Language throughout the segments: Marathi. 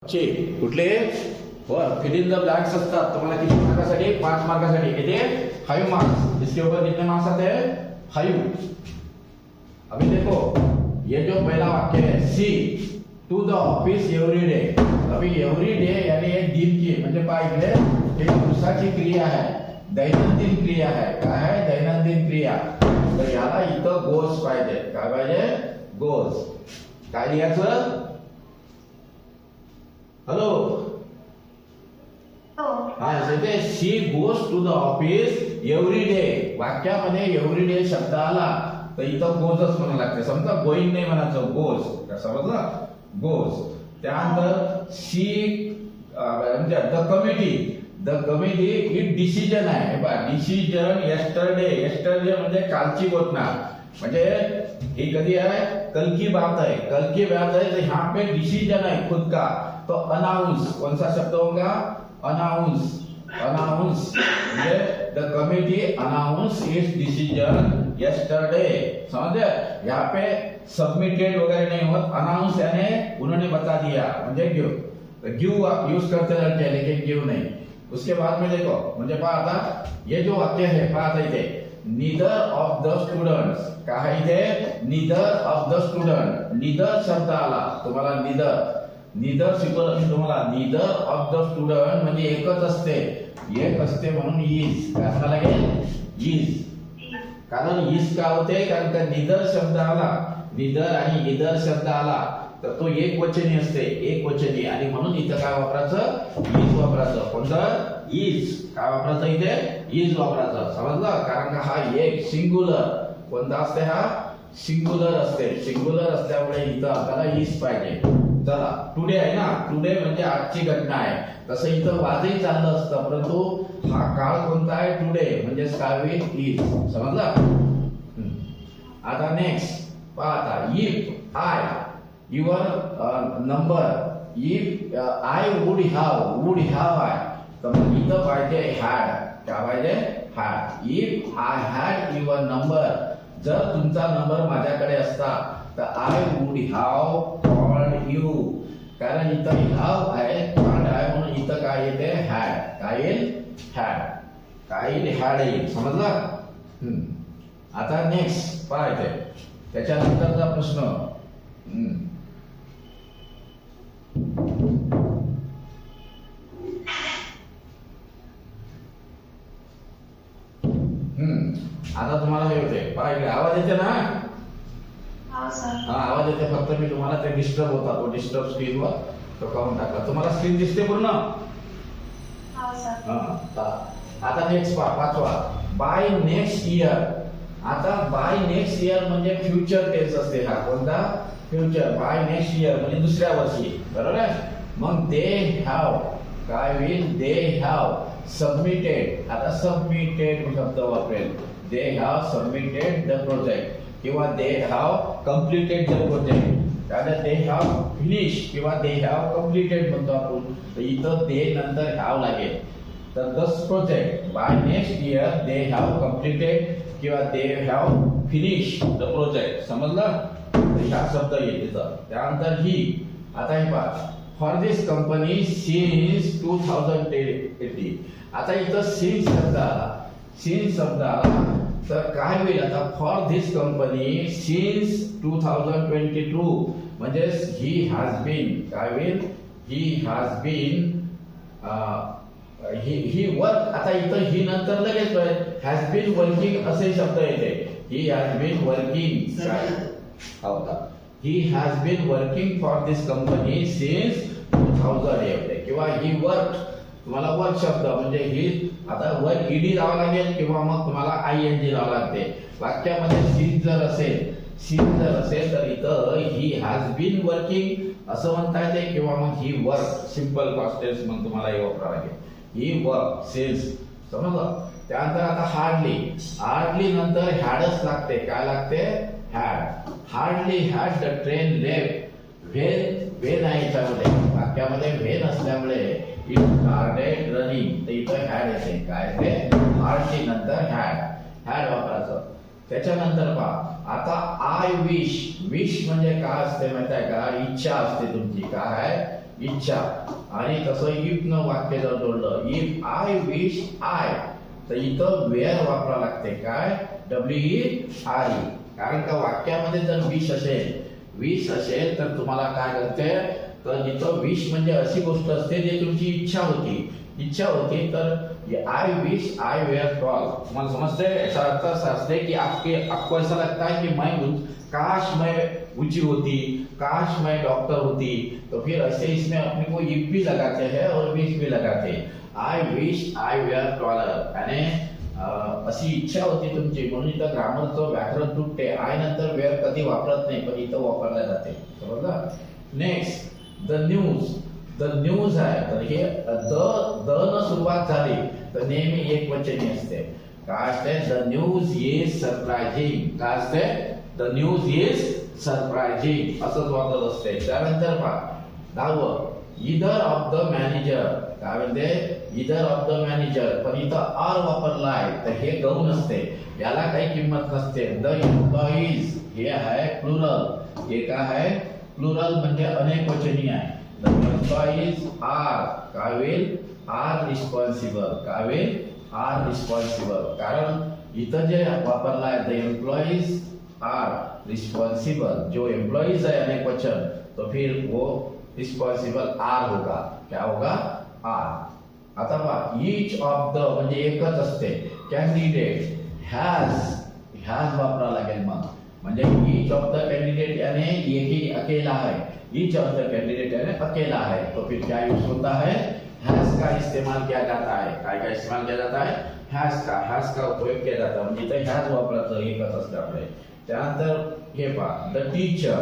चे कुठले फिल इन द ब्लैंक्स असतात तुम्हाला किती मार्कासाठी 5 मार्कासाठी किती 5 मार्क्स। इसके ऊपर कितने मार्क्स आते हैं 5। अभी देखो ये जो पहला वाक्य है she to the office every day. अभी एव्हरी डे यानी एक दिन की म्हणजे पहा इकडे एक दिवसाची क्रिया आहे, दैनंदिन क्रिया आहे। काय आहे दैनंदिन क्रिया। तर याला इथं गोज पाहिजे। काय पाहिजे गोज। काय लिहायचं हॅलो हा इथे she goes to the office every day. वाक्यामध्ये एव्हरी डे शब्द आला तर इथं गोजच म्हणावं लागते। समजा गोइंग नाही म्हणायचं गोज। समजलं गोज। त्यानंतर शी म्हणजे द कमिटी ही डिसिजन आहे बा डिसिजन यस्टरडे म्हणजे कालची घटना म्हणजे ये कभी है कल की बात है तो यहाँ पे डिसीजन है खुद का। तो अनाउंस कौन सा शब्द होगा announce the committee announce it's decision yesterday. समझे यहाँ पे सबमिटेड वगैरह नहीं होता अनाउंस यानी उन्होंने बता दिया म्हणजे गिव आप यूज करते रहते हैं लेकिन गिव नहीं। उसके बाद में देखो मुझे पता ये जो वाक्य है पता इथे neither of the students काय इथे neither of the student neither शब्द आला तुम्हाला neither शिकवलं मी तुम्हाला neither of the student म्हणजे एकच असते म्हणून is काय म्हणायला लागेल is। कारण is का होते कारण का neither शब्द आला neither आणि either शब्द आला तर तो एक वचनी असते आणि म्हणून इथं काय वापरायचं is वापरायचं। कोणतं is काय वापरायचं इथे is वापरायचं। समजलं कारण का हा एक सिंगुलर कोणता असते हा सिंगुलर असल्यामुळे इथं आपल्याला is पाहिजे। चला टुडे आहे ना टुडे म्हणजे आजची घटना आहे तसं इथं वाजही चाललं असतं परंतु हा काळ कोणता आहे टुडे म्हणजे काय होईल is। समजलं। आता नेक्स्ट पहा आता if I your number if I would have I तर मग इथं पाहिजे हॅड काय पाहिजे had. If I had your number जर तुमचा नंबर माझ्याकडे असता तर I would have called you कारण इथं हॅव आहे कॉल्ड आहे म्हणून इथं काय येते हॅड काय येईल हॅड येईल। समजलं। आता नेक्स्ट पाहायचे त्याच्यानंतरचा प्रश्न आता तुम्हाला हे होते पाहिजे आवाज येते ना हा आवाज येते फक्त मी तुम्हाला ते डिस्टर्ब होता तो डिस्टर्ब स्क्रीनवर तो काढून टाकला। तुम्हाला स्क्रीन दिसते पूर्ण आता नेक्स्ट पाचवा बाय नेक्स्ट इयर। आता बाय नेक्स्ट इयर म्हणजे फ्युचर टेन्स असते हा कोणता फ्युचर बाय नेक्स्ट इयर म्हणजे दुसऱ्या वर्षी बरोबर आहे। मग दे हॅव काय होईल दे हॅव सबमिटेड। आता सबमिटेड शब्द वापरेल they have submitted the project किंवा they have completed the project कारण दे हॅव फिनिश किंवा दे हॅव कंप्लीटेड म्हणतो आपण तर इथं दे नंतर हॅव लागेल तर this project by next year they have completed किंवा they have finish the project. समजलं हा शब्द येईल तिथं। त्यानंतर ही आता हे पहा फॉर दिस कंपनी सिन्स 2020। आता इथं सिन्स शब्द आला तर काय होईल आता फॉर दिस कंपनी सिन्स 2022 म्हणजे ही हॅज बीन काय होईल he has been he work. आता इथं ही नंतर लगेच हॅज बीन वर्किंग असे शब्द येते he has been working he has been working for this company since 2000 किंवा ही वर्क तुम्हाला वर्क शब्द म्हणजे ही आता वर्क ईडी लावा लागेल किंवा मग तुम्हाला आयएनजी लावा लागते। वाक्यामध्ये सीन जर असेल तर इथं ही हॅज बीन वर्किंग असं म्हणता येते किंवा मग ही वर्क सिंपल पास्ट टेन्स मग तुम्हाला हे वापरावं लागेल ही वर्क सिन्स। समजलं। त्यानंतर आता हार्डली नंतर हॅडच लागते काय लागते had. Hardly had the train left when आहे याच्यामध्ये वाक्यामध्ये व्हेन असल्यामुळे इट स्टार्टेड रनिंग तर इथं हॅड येते काय ते हार्डली नंतर हॅड वापरायचं। त्याच्यानंतर पहा आता आय विश म्हणजे काय असते माहिती आहे का इच्छा असते तुमची काय इच्छा. आणि तसं इफ न वाक्य जर जोडलं, इफ आय विश आय, तर इथं वेअर वापरा लागते. काय? WERE. कारण का वाक्यामध्ये जर विश असेल तर तुम्हाला काय करते, तर जिथं विश म्हणजे अशी गोष्ट असते जी तुमची इच्छा होती तर I wish I were tall. तुम्हाला समझते? ऐसा अर्थ असते कि आपको ऐसा लगता है कि काश मैं ऊंची होती, काश मैं डॉक्टर होती, तो फिर ऐसे इसमें अपने को इफ भी लगाते हैं और विश भी लगाते हैं. I wish I were taller. यानी अशी इच्छा होती तुमची, म्हणून इथं ग्रामरचं व्याकरण तुटते. आय नंतर वेअर कधी वापरत नाही, पण इथं वापरल्या जाते. समजलं? नेक्स्ट द न्यूज आहे. तर हे द न सुरुवात झाली तर नेहमी एक वचनी असते. काय असते? The news is surprising. काय असते? द न्यूज इज सरप्राइजिंग असंच वापरत असते. त्यानंतर पहा 10व, इधर ऑफ द मॅनेजर. काय म्हणते? इधर ऑफ द मॅनेजर, पण इथं आर वापरलाय तर हे गौण असते, याला काही किंमत नसते. द एम्प्लॉईज हे आहे प्लुरल. हे काय आहे? प्लुरल म्हणजे अनेक वचनी आहे. द एम्प्लॉईज आर काय होईल? Are responsible. काय होईल? Are responsible. कारण इथं जे वापरलाय द एम्प्लॉईज आर रिस्पॉन्सिबल, जो एम्प्लॉईज है अनेक वचन, तो फिर वो रिस्पॉन्सिबल आर होगा. क्या होगा? आर. आता पहा ईच ऑफ द म्हणजे एकच असते. कॅन्डिडेट हॅज वापरा लागेल मग. म्हणजे ईच ऑफ द कैंडिडेट यानी एक ही अकेला है. ईच ऑफ द कैंडिडेट यानी अकेला है, तो फिर क्या यूज होता है? हैज का इस्तेमाल किया जाता है. काय का इस्तेमाल किया जाता है? हैज का उपयोग किया जाता है. म्हणजे इथं हॅज वापरायचं एकच असल्यामुळे. त्यानंतर हे पहा the teacher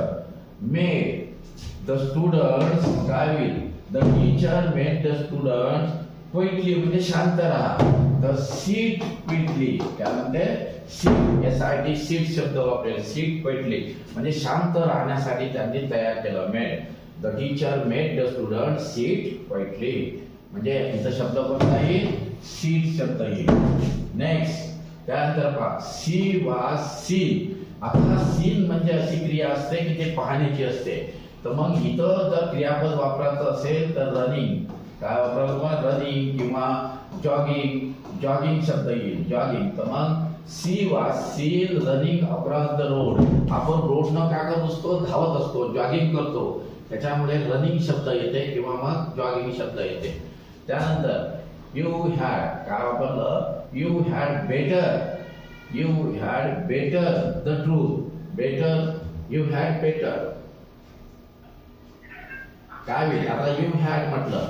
made the students काय होईल? The teacher made the students quickly म्हणजे शांत राहा. The seat quickly. काय म्हणते? सीट यासाठी सीट शब्द वापरेल. सीट क्विकली म्हणजे शांत राहण्यासाठी त्यांनी तयार केलं. Made. The teacher made the student seat quickly म्हणजे इथं शब्द कोणता येईल? सीट शब्द येईल. नेक्स्ट त्यानंतर पहा सी वॉज सीन. आता सीन म्हणजे अशी क्रिया असते की ते पाहण्याची असते. तर मग इथं जर क्रियापद वापरायचं असेल तर रनिंग. काय वापरायचं? रनिंग किंवा जॉगिंग शब्द येईल. जॉगिंग. तर मग she was seen running across the road. आपण रोडनं काय करत असतो? धावत असतो, जॉगिंग करतो, त्याच्यामुळे रनिंग शब्द येते किंवा मग जॉगिंग शब्द येते. त्यानंतर यू हॅड काय वापरलं? You had better the truth. Better you had better काय होईल? आता यू हॅड म्हटलं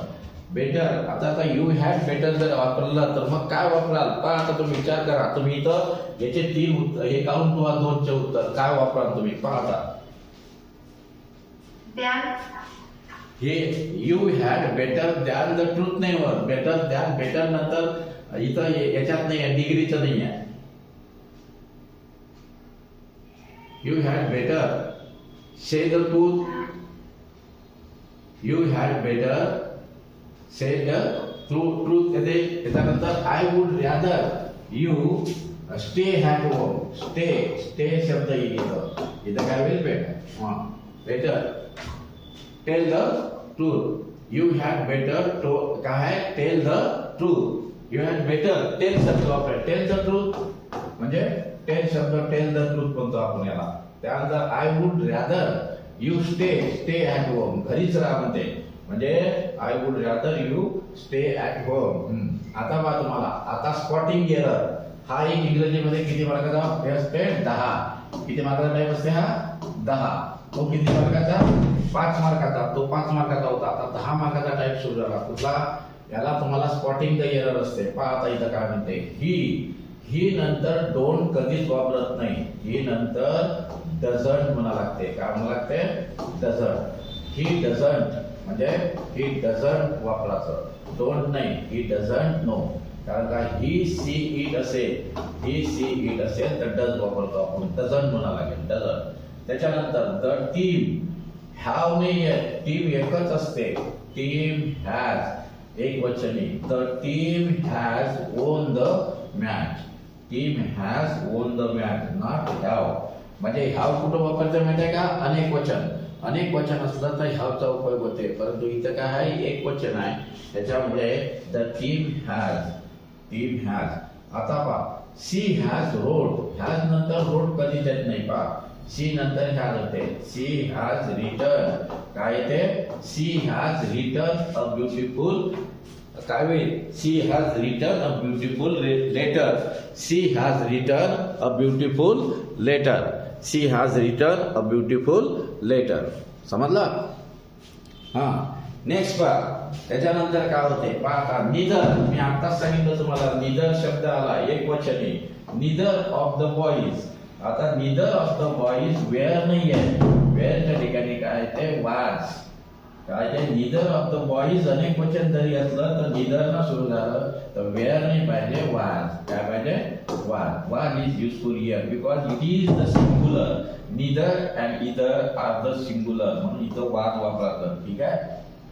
बेटर. आता यू हॅड बेटर जर वापरलं तर मग काय वापराल? पण आता तुम्ही विचार करा. तुम्ही इथं याचे 3 उत्तर, हे काढून तुम्हाला 2चे उत्तर काय वापराल तुम्ही? पाहता हे you had better than the truth नाही वर. बेटर दॅन बेटर नंतर इथं याच्यात नाही आहे, डिग्रीचं नाही आहे. You had better say the truth. You had better say the truth येते. त्याच्यानंतर I would rather you stay at home. Stay शब्द येईल इथं काय होईल? Better tell the truth. You had better to काय आहे? Tell the truth. You had better tell शब्द वापरा. टेल द ट्रूथ म्हणजे टेल शब्द टेल द ट्रूथ म्हणतो आपण याला. त्यानंतर I would rather you stay at home. घरीच राहा म्हणते. म्हणजे I would rather you stay at home. आता बघा तुम्हाला आता स्पॉटिंग एरर हा एक इंग्रजीमध्ये किती मार्काचा असते? 10. किती मार्काचा टाईप असते हा? 10. तो किती मार्काचा? 5 मार्काचा. तो 5 मार्काचा होता. आता 10 मार्काचा टाईप सुरू झाला. कुठला? याला तुम्हाला स्पॉटिंग द एरर असते. पहा आता इथं काय म्हणते? ही नंतर डोंट कधीच वापरत नाही. ही नंतर डझंट म्हणा लागते. काय म्हणा लागते? डझंट. ही डझंट म्हणजे ही डझंट वापरायचं. डोंट नाही. He doesn't know. कारण का ही सी इट असेल, तर डज वापरतो आपण. डझंट म्हणा लागेल. डझंट. त्याच्यानंतर द टीम हॅव नाही आहे. टीम एकच असते. टीम हॅज एक वचनी. The team has won the match. Team has won the match not have. म्हणजे हॅव कुठं वापरायचं माहिती आहे का? अनेक वचन. अनेक वचन असलं तर ह्याचा उपयोग होते, परंतु इथं काय आहे, एक वचन आहे, त्याच्यामुळे द टीम हॅज. आता पहा, सी हॅज रोड. हॅज नंतर रोड कधीच येत नाही. पहा, सी नंतर हॅज होते. She has return. काय येते, she has return a beautiful. काय होईल, she has return a beautiful letter. She has return a beautiful letter. She has return a beautiful letter. समजलं? हा, नेक्स्ट पहा, त्याच्यानंतर काय होते पहा. निदर, मी आताच सांगितलं तुम्हाला, निदर शब्द आला एक वचनी. निदर ऑफ द बॉईज. आता निदर ऑफ द बॉईज वेअर नाही आहे. वेअरच्या ठिकाणी काय ते वाज. काय ते निदर ऑफ द बॉईज अनेक वचन जरी असलं तर निदर न सुरू झालं तर वेअर नाही पाहिजे, वाज. काय पाहिजे, was. Was is useful here because it is the singular. Neither and either are the singular, म्हणून इथं वाज वापरायचं. ठीक आहे,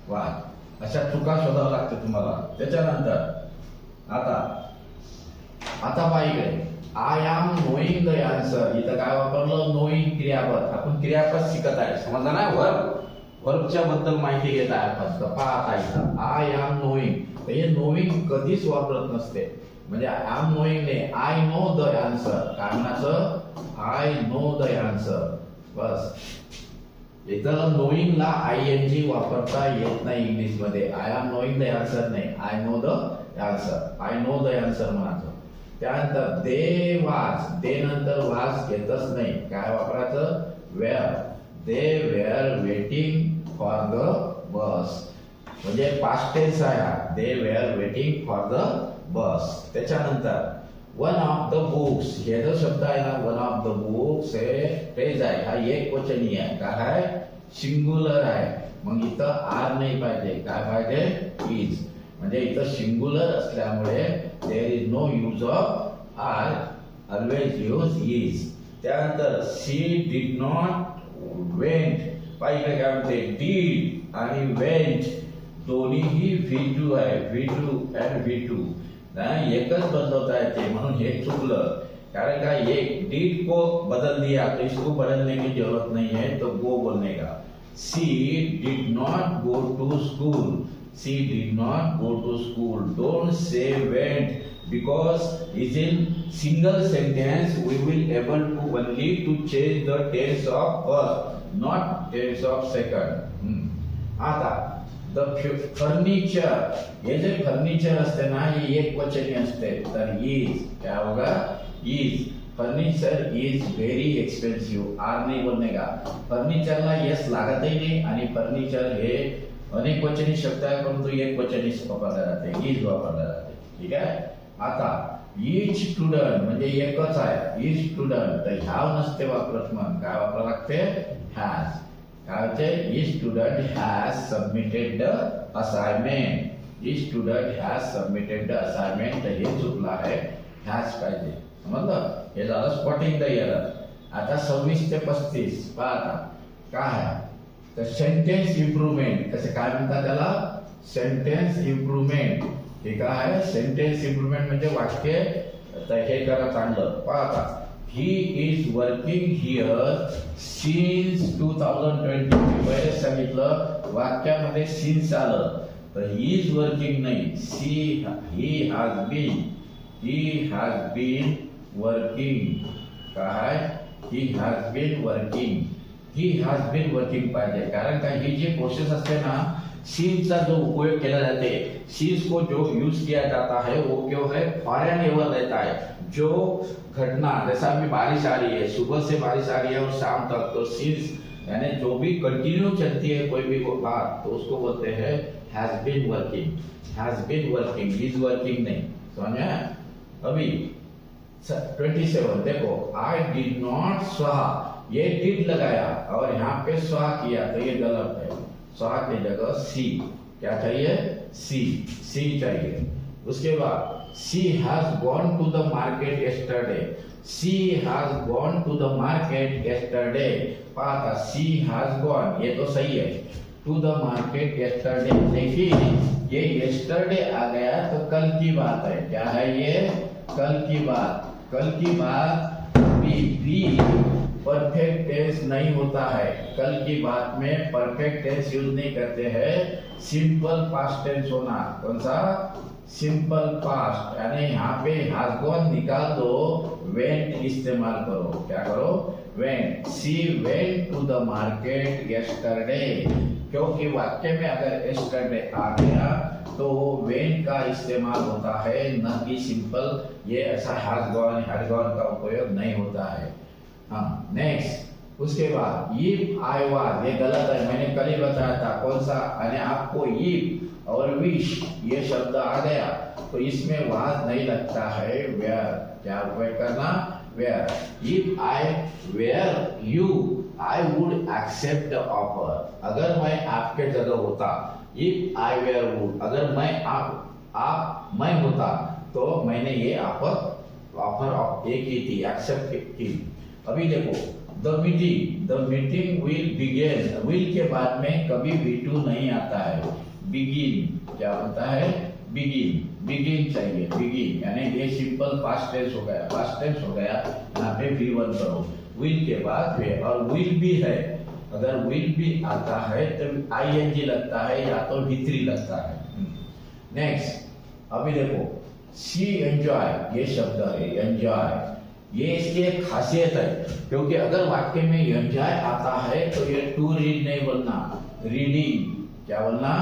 वाज. अशा चुका शोधावं लागतं तुम्हाला. त्याच्यानंतर आता पहा इकडे, I am knowing the answer. इथं काय वापरलं, नोईंग क्रियापद. आपण क्रियापद शिकत आहे, समजलं ना? वर्बच्या बद्दल माहिती घेत आहे फक्त. पहा आता इथं आय एम नोईंग. हे नोईंग कधीच वापरत नसते. म्हणजे आय एम नोईंग नाही, आय नो द आन्सर. काय म्हणायचं, आय नो द आन्सर, बस. इथं नोईंगला ING वापरता येत नाही इंग्लिश मध्ये. I am knowing the answer नाही, I know the answer. I know the answer म्हणायचं. त्यानंतर दे वाज. दे नंतर वाज येतच नाही. काय वापरायचं, were. They were waiting for the bus. म्हणजे पास्ट टेन्स आहे. They were waiting for the bus. त्याच्यानंतर वन ऑफ द बुक्स. हे जो शब्द आहे ना, वन ऑफ द बुक्स, हे फ्रेज आहे. हा एक वचनी आहे. काय आहे, सिंगुलर आहे. मग इथं आर नाही पाहिजे. काय पाहिजे, इज. म्हणजे इथं सिंगुलर असल्यामुळे there is no use of are, always use is. त्यानंतर सी डिड नॉट वेंट. पाहिजे काय म्हणते, डीड आणि वेंट दोन्हीही V2 आहे. V2 अँड V2 एकच बदलवता येते, म्हणून हे चुकलं. कारण का, एक डीड को बदल दिया तो इसको बदलने की जरूरत नहीं है, तो गो बोलने का. She did not go to school. She did not go to school. Don't say went because is in single sentence we will able to only to change the tense of first, not tense of second. आता द फर्निचर. हे जे फर्निचर असते ना, हे एक वचनी असते. तर इज. क्या होगा, is. Furniture is very expensive. Are नाही बोलणे का, फर्निचरला यस लागतही नाही. आणि फर्निचर हे अनेक वचनी शब्द आहे, परंतु एक वचनी वापरला जाते, इज वापरला जाते. ठीक आहे. आता इच स्टुडंट म्हणजे एकच आहे, इच स्टुडंट. तर हॅव नसते वापरत, मग काय वापरावं लागते, हॅज. काय होते, each student has submitted the assignment. Each student has submitted the assignment. तर हे चुकलं आहे, हॅज पाहिजे. समजलं? हे झालं स्पॉटिंग द एरर. आता 26 ते 35 पहा. आता काय आहे, तर सेंटेन्स इम्प्रूव्हमेंट. कसं काय म्हणतात त्याला, सेंटेन्स इम्प्रूव्हमेंट. हे काय आहे, सेंटेन्स इम्प्रूव्हमेंट म्हणजे वाक्य हे करा चांगलं. पहा आता, he is working here since 2020. पहिले सांगितलं वाक्यामध्ये सिन्स आलं तर ही इज वर्किंग नाही, ही हॅज बीन वर्किंग. काय, he has been working. He has been working पाहिजे. कारण का, ही जी प्रोसेस असते ना, सीन्स का जो उपयोग किया जाते, सीन्स को जो यूज किया जाता है वो क्यों है, फॉरन एवर रहता है. जो घटना, जैसा अभी बारिश आ रही है, सुबह से बारिश आ रही है और शाम तक, तो सीन्स यानी जो भी कंटिन्यू चलती है कोई भी बात, तो उसको बोलते हैं has been working. Has been working, is working नहीं. समझ में? अभी 27 देखो, आई डिड नॉट स्वाहा. ये डिड लगाया और यहाँ पे स्वाहा किया, तो ये गलत है. स्वाहा की जगह सी. क्या चाहिए, सी चाहिए. उसके बाद she has gone to the market yesterday. She has gone to the market yesterday. पाता, सी हैज गॉन, ये तो सही है, टू द मार्केट yesterday. देखिए ये yesterday आ गया तो कल की बात है. क्या है ये, कल की बात. कल की बात भी परफेक्ट टेंस नहीं होता है। कल की बात में परफेक्ट टेंस यूज नहीं करते हैं, सिंपल पास्ट टेंस होना। कौन सा? सिंपल पास्ट, यानी यहाँ पे हैज गॉन निकाल दो, वेंट इस्तेमाल करो। क्या करो? Went. She went to the market yesterday, क्योंकि वाक्य में अगर यस्टरडे आ गया तो वेंट का इस्तेमाल होता है, न कि सिंपल ये ऐसा हैज गॉन का उपयोग नहीं होता है। हाँ, नेक्स्ट। उसके बाद इफ आई वाज, ये गलत है, मैंने कल ही बताया था। कौन सा? यानी आपको इफ और विश ये शब्द आ गया तो इसमें वाज नहीं लगता है, वेयर। क्या उपयोग करना? Were. If I were you I would accept the offer, अगर मैं आपके जगह होता। इफ आई वेयर वुड, अगर मैं मैं होता तो मैंने ये ऑफर ये की थी, एक्सेप्ट की। अभी देखो the meeting will begin, will के बाद में कभी V2 नहीं आता है, बिगिन। क्या होता है? बिगिन चाहिए, बिगिन। यानी ये सिंपल पास्ट टेंस हो गया, यहाँ पे V1 करो, विल के बाद वे। और विल भी है, अगर विल भी आता है तो ING लगता है या तो V3 लगता है। नेक्स्ट। अभी देखो शी एंजॉय, ये शब्द है एंजॉय, ये इसकी एक खासियत है, क्योंकि अगर वाक्य में एंजॉय आता है तो ये टू रीड नहीं बोलना, रीडिंग। क्या बोलना?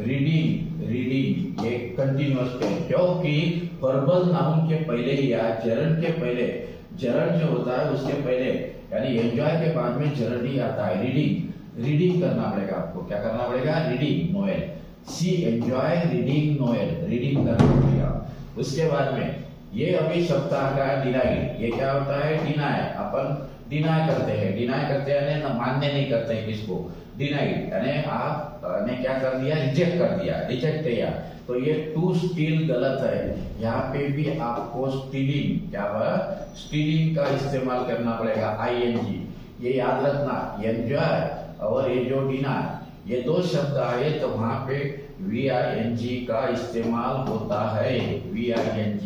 रीडिंग। ये कंटिन्यूअस टेंस, क्योंकि वर्बल नाउन के पहले या जरन के पहले, जरन जो होता है उसके पहले, यानी एंजॉय के बाद में जरन ही आता है, रीडिंग करना पड़ेगा आपको। क्या करना पड़ेगा? Reading novel. She enjoy reading novel, reading करना पड़ेगा। उसके बाद में ये अभी शब्द आ गया डिनाई, ये क्या होता है? डिनाई। अपन डिनाई करते हैं यानी मानने नहीं करते हैं किसको, डिनाई यानी आपने क्या कर दिया? Reject KIA. तो ये टू स्टील गलत है, यहाँ पे भी आपको स्टीलिंग, क्या हुआ? स्टीलिंग का इस्तेमाल करना पड़ेगा, ING। ये याद रखना, एंजॉय और ये जो डिनाई, ये दो शब्द आए तो वहां पे VING का इस्तेमाल होता है, VING।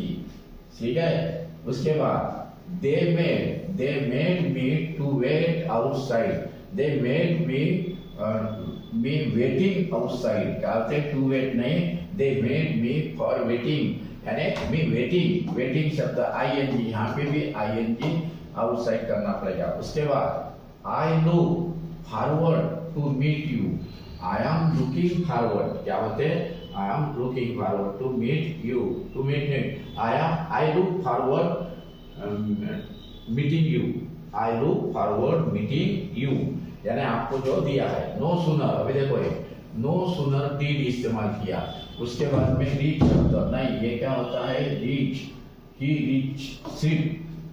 ठीक है। उसके बाद they made me to wait outside, they made me waiting outside। क्या होते? to wait नहीं, they made me for waiting, यानी me waiting शब्द ING, यहाँ पे भी ING outside करना पड़ेगा। उसके बाद I look forward to meet you, I am looking forward। क्या होते हैं? I am looking forward to meet you, to meet me। I look forward meeting you, I look forward meeting you, यानी आपको जो दिया है। नो सुनर, अभी देखो ये नो सुनर डिड इस्तेमाल किया, उसके बाद में रीच शब्द नहीं, ये क्या होता है? रीच। ही रीच सिर्फ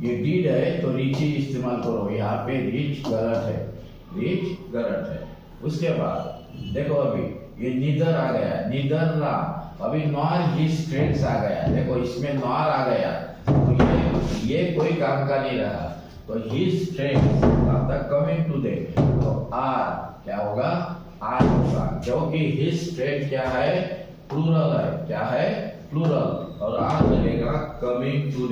ये डिड है तो रीच ही इस्तेमाल करो, यहाँ पे रीच गलत है। उसके बाद देखो अभी ये नीदर आ गया, नीदर ला। अभी नॉर हिज फ्रेंड्स आ गया, देखो इसमें नॉर आ गया तो ये कोई काम का नहीं रहा। तो his friends after coming to they, तो आर क्या होगा? आर होगा, क्योंकि हिज फ्रेंड क्या है? प्लूरल है। क्या है? प्लूरल। और आर लगेगा कमिंग टू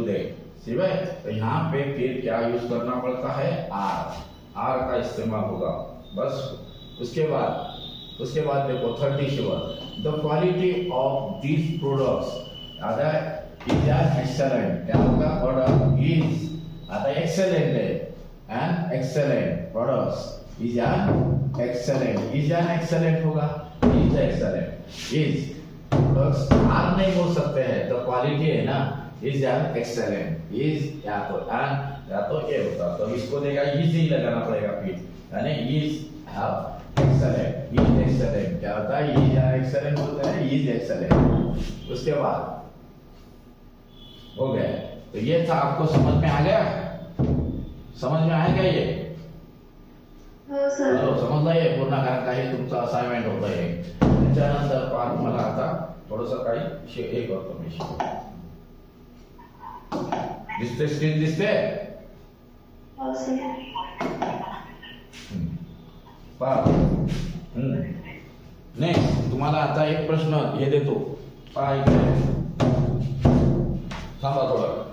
दे। सिवाय तो यहाँ पे फिर क्या यूज करना पड़ता है? आर का इस्तेमाल होगा बस। उसके बाद देखो 37, the quality of this products आता है इज एक्सेलेंट। क्या होगा? प्रोडक्ट इज आता है एक्सेलेंट है, and excellent products is an excellent होगा, is excellent. Is products are नहीं बोल सकते हैं, द क्वालिटी है ना, इज एन एक्सेलेंट। इज या तो ये होता, तो इसको देगा इज ही लगाना पड़ेगा फिर, यानी is have excellent, is excellent. क्या होता है? इज एक्सेलेंट होता है, इज एक्सेलेंट। उसके बाद हो गया, तो ये था, आपको समझ में आ गया? समझ में आएगा ये? हो सर। समजला ये पूर्ण कारण काही तुमचं असाइनमेंट होतं हे। त्याच्यानंतर पाहत मला आता थोडंसं काही हे करतो मी। दिसते स्क्रीन दिसते? हो सर। नेक्स्ट तुम्हाला आता एक प्रश्न हे देतो, थांबा थोडं।